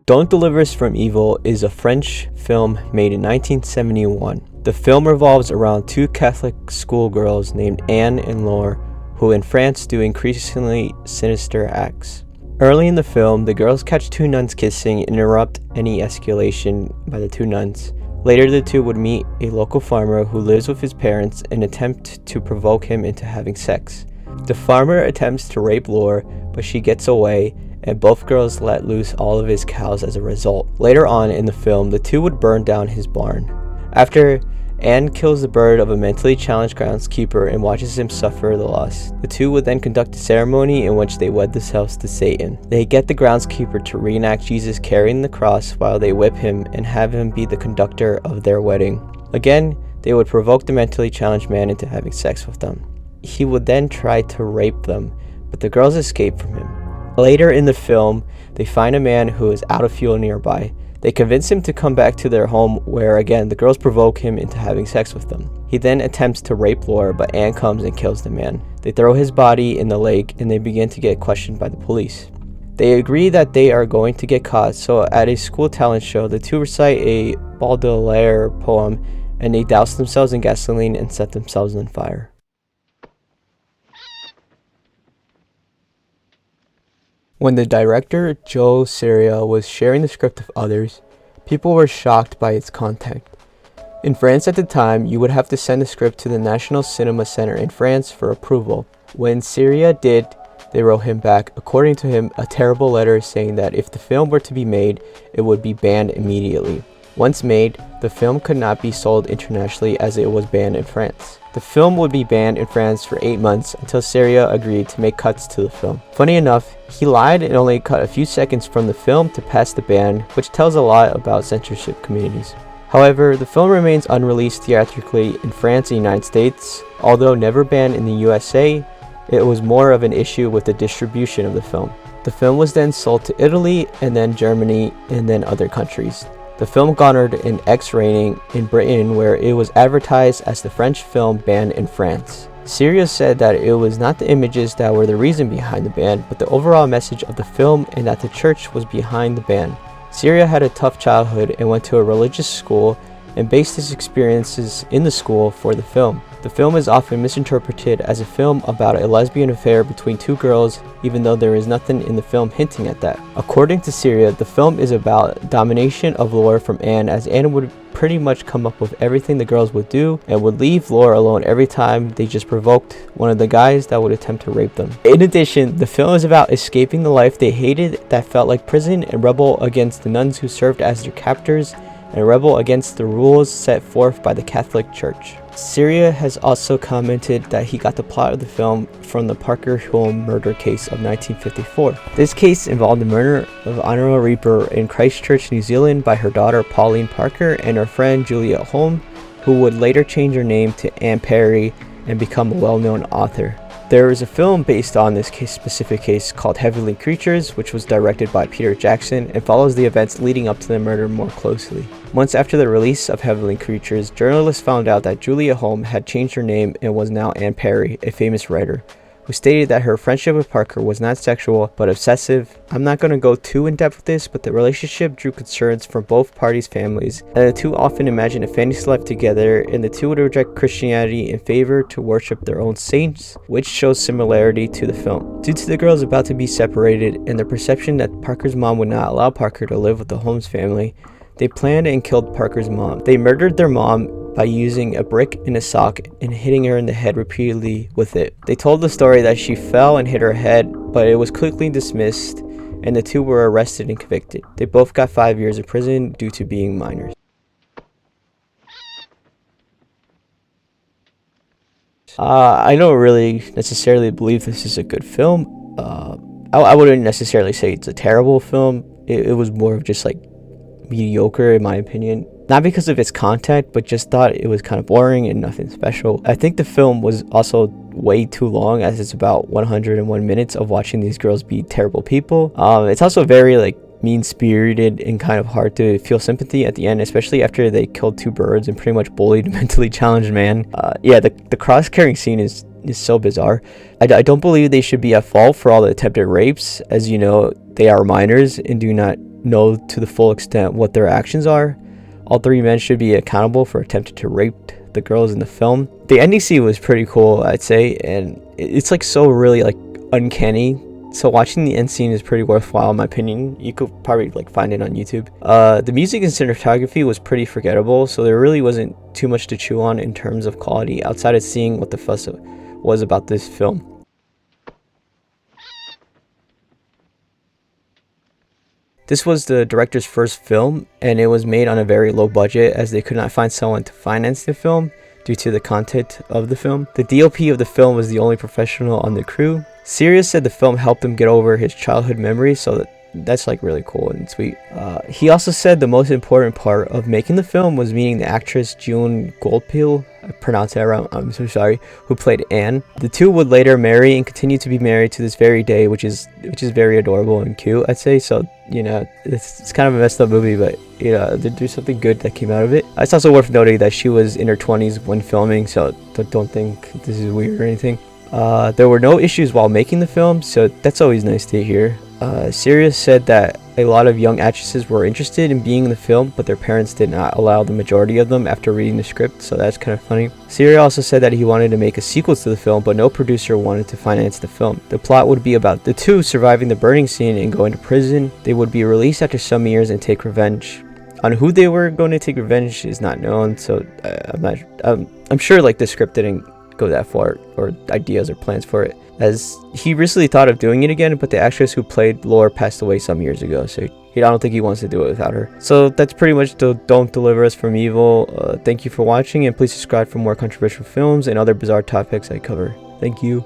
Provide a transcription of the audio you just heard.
Don't Deliver Us from Evil is a French film made in 1971. The film revolves around two Catholic schoolgirls named Anne and Laure, who in France do increasingly sinister acts. Early in the film, the girls catch two nuns kissing and interrupt any escalation by the two nuns. Later, the two would meet a local farmer who lives with his parents and attempt to provoke him into having sex. The farmer attempts to rape Laure, but she gets away, and both girls let loose all of his cows as a result. Later on in the film, the two would burn down his barn. After Anne kills the bird of a mentally challenged groundskeeper and watches him suffer the loss, the two would then conduct a ceremony in which they wed themselves to Satan. They get the groundskeeper to reenact Jesus carrying the cross while they whip him and have him be the conductor of their wedding. Again, they would provoke the mentally challenged man into having sex with them. He would then try to rape them, but the girls escape from him. Later in the film, they find a man who is out of fuel nearby. They convince him to come back to their home where again the girls provoke him into having sex with them. He then attempts to rape Laure, but Anne comes and kills the man. They throw his body in the lake and they begin to get questioned by the police. They agree that they are going to get caught, so at a school talent show, the two recite a Baudelaire poem and they douse themselves in gasoline and set themselves on fire. When the director, Joe Seria, was sharing the script with others, people were shocked by its content. In France at the time, you would have to send the script to the National Cinema Center in France for approval. When Seria did, they wrote him back, according to him, a terrible letter saying that if the film were to be made, it would be banned immediately. Once made, the film could not be sold internationally as it was banned in France. The film would be banned in France for 8 months until Seria agreed to make cuts to the film. Funny enough, he lied and only cut a few seconds from the film to pass the ban, which tells a lot about censorship communities. However, the film remains unreleased theatrically in France and the United States. Although never banned in the USA, it was more of an issue with the distribution of the film. The film was then sold to Italy and then Germany and then other countries. The film garnered an X rating in Britain where it was advertised as the French film banned in France. Seria said that it was not the images that were the reason behind the ban, but the overall message of the film and that the church was behind the ban. Seria had a tough childhood and went to a religious school and based his experiences in the school for the film. The film is often misinterpreted as a film about a lesbian affair between two girls, even though there is nothing in the film hinting at that. According to Seria, the film is about domination of Laure from Anne, as Anne would pretty much come up with everything the girls would do and would leave Laure alone every time they just provoked one of the guys that would attempt to rape them. In addition, the film is about escaping the life they hated that felt like prison and rebel against the nuns who served as their captors and rebel against the rules set forth by the Catholic Church. Seria has also commented that he got the plot of the film from the Parker Hulme murder case of 1954. This case involved the murder of Honourable Reaper in Christchurch, New Zealand by her daughter Pauline Parker and her friend Julia Hulme, who would later change her name to Anne Perry and become a well-known author. There is a film based on this specific case called Heavenly Creatures, which was directed by Peter Jackson and follows the events leading up to the murder more closely. Months after the release of Heavenly Creatures, journalists found out that Julia Hulme had changed her name and was now Anne Perry, a famous writer, who stated that her friendship with Parker was not sexual but obsessive. I'm not going to go too in depth with this, but the relationship drew concerns from both parties' families, and the two often imagined a fantasy life together, and the two would reject Christianity in favor to worship their own saints, which shows similarity to the film. Due to the girls about to be separated and the perception that Parker's mom would not allow Parker to live with the Holmes family, they planned and killed Parker's mom. They murdered their mom by using a brick and a sock and hitting her in the head repeatedly with it. They told the story that she fell and hit her head, but it was quickly dismissed and the two were arrested and convicted. They both got 5 years in prison due to being minors. I don't really necessarily believe this is a good film. I wouldn't necessarily say it's a terrible film. It was more of just like mediocre in my opinion. Not because of its content, but just thought it was kind of boring and nothing special. I think the film was also way too long, as it's about 101 minutes of watching these girls be terrible people. It's also very like mean-spirited and kind of hard to feel sympathy at the end, especially after they killed two birds and pretty much bullied a mentally challenged man. The cross-carrying scene is so bizarre. I don't believe they should be at fault for all the attempted rapes, as you know, they are minors and do not know to the full extent what their actions are. All three men should be accountable for attempting to rape the girls in the film. The ending scene was pretty cool, I'd say, and it's like so really like uncanny. So watching the end scene is pretty worthwhile in my opinion. You could probably like find it on YouTube. The music and cinematography was pretty forgettable, so there really wasn't too much to chew on in terms of quality outside of seeing what the fuss was about this film. This was the director's first film, and it was made on a very low budget as they could not find someone to finance the film due to the content of the film. The DOP of the film was the only professional on the crew. Sirius said the film helped him get over his childhood memories, so that's like really cool and sweet. He also said the most important part of making the film was meeting the actress June Goldpiel, I pronounced that wrong, I'm so sorry, who played Anne. The two would later marry and continue to be married to this very day, which is very adorable and cute, I'd say. So, you know, it's kind of a messed up movie, but you know, there's something good that came out of it. It's also worth noting that she was in her 20s when filming, so don't think this is weird or anything. There were no issues while making the film, so that's always nice to hear. Sirius said that a lot of young actresses were interested in being in the film, but their parents did not allow the majority of them after reading the script, so that's kind of funny. Sirius also said that he wanted to make a sequel to the film, but no producer wanted to finance the film. The plot would be about the two surviving the burning scene and going to prison. They would be released after some years and take revenge. On who they were going to take revenge is not known, so I'm sure like the script didn't go that far, or ideas or plans for it, as he recently thought of doing it again, but the actress who played Laura passed away some years ago, so I don't think he wants to do it without her. So that's pretty much the Don't Deliver Us from Evil. Thank you for watching, and please subscribe for more controversial films and other bizarre topics I cover. Thank you.